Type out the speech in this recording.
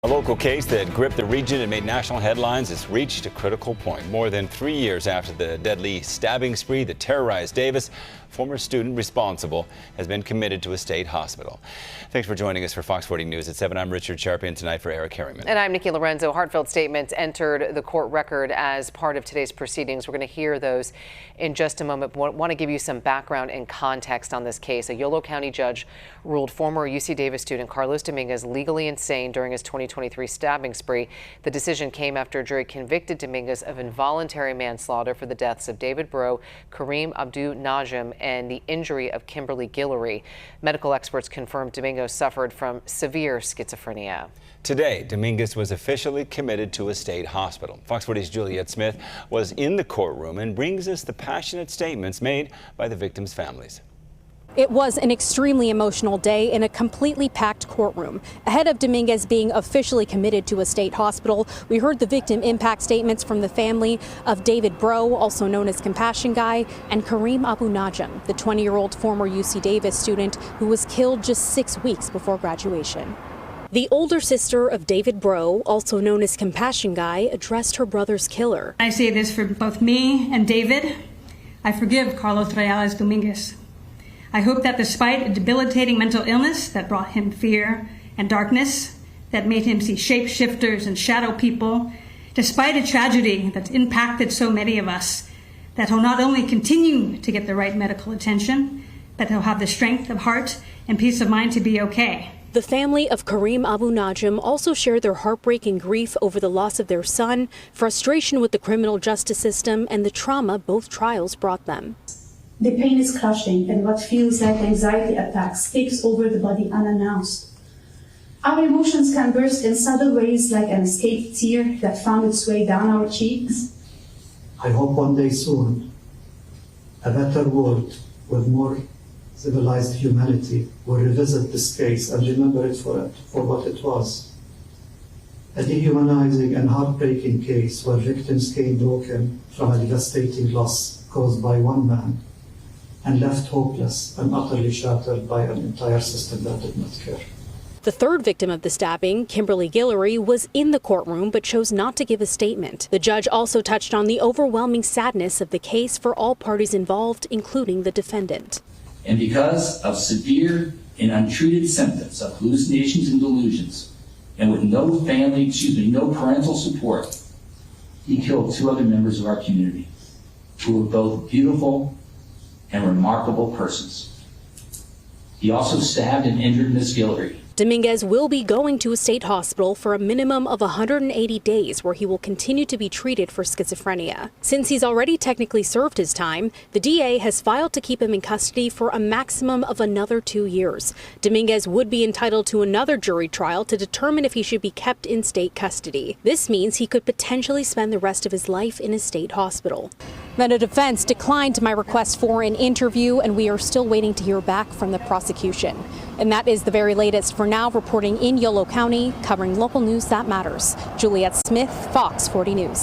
A local case that gripped the region and made national headlines has reached a critical point. More than 3 years after the deadly stabbing spree that terrorized Davis, former student responsible has been committed to a state hospital. Thanks for joining us for Fox 40 News at 7. I'm Richard Sharpe, and tonight for Eric Harriman. And I'm Nikki Lorenzo. Heartfelt statements entered the court record as part of today's proceedings. We're going to hear those in just a moment. But want to give you some background and context on this case. A Yolo County judge ruled former UC Davis student Carlos Dominguez legally insane during his 2023 stabbing spree. The decision came after a jury convicted Dominguez of involuntary manslaughter for the deaths of David Breaux, Kareem Abdul-Najim, and the injury of Kimberly Guillory. Medical experts confirmed Dominguez suffered from severe schizophrenia. Today, Dominguez was officially committed to a state hospital. Fox 40's Juliet Smith was in the courtroom and brings us the passionate statements made by the victims' families. It was an extremely emotional day in a completely packed courtroom. Ahead of Dominguez being officially committed to a state hospital, we heard the victim impact statements from the family of David Breaux, also known as Compassion Guy, and Kareem Abdul-Najim, the 20-year-old former UC Davis student who was killed just 6 weeks before graduation. The older sister of David Breaux, also known as Compassion Guy, addressed her brother's killer. I say this for both me and David. I forgive Carlos Dominguez. I hope that despite a debilitating mental illness that brought him fear and darkness, that made him see shapeshifters and shadow people, despite a tragedy that's impacted so many of us, that he'll not only continue to get the right medical attention, but he'll have the strength of heart and peace of mind to be okay. The family of Kareem Abdul-Najim also shared their heartbreaking grief over the loss of their son, frustration with the criminal justice system, and the trauma both trials brought them. The pain is crushing, and what feels like anxiety attacks takes over the body unannounced. Our emotions can burst in subtle ways, like an escaped tear that found its way down our cheeks. I hope one day soon, a better world with more civilized humanity will revisit this case and remember it for what it was. A dehumanizing and heartbreaking case where victims came broken from a devastating loss caused by one man, and left hopeless and utterly shattered by an entire system that did not care. The third victim of the stabbing, Kimberly Guillory, was in the courtroom but chose not to give a statement. The judge also touched on the overwhelming sadness of the case for all parties involved, including the defendant. And because of severe and untreated symptoms of hallucinations and delusions, and with no parental support, he killed 2 other members of our community who were both beautiful and remarkable persons. He also stabbed and injured Ms. Guillory. Dominguez will be going to a state hospital for a minimum of 180 days where he will continue to be treated for schizophrenia. Since he's already technically served his time, the DA has filed to keep him in custody for a maximum of another 2 years. Dominguez would be entitled to another jury trial to determine if he should be kept in state custody. This means he could potentially spend the rest of his life in a state hospital. Then the defense declined my request for an interview, and we are still waiting to hear back from the prosecution. And that is the very latest for now. Reporting in Yolo County, covering local news that matters. Juliet Smith, Fox 40 News.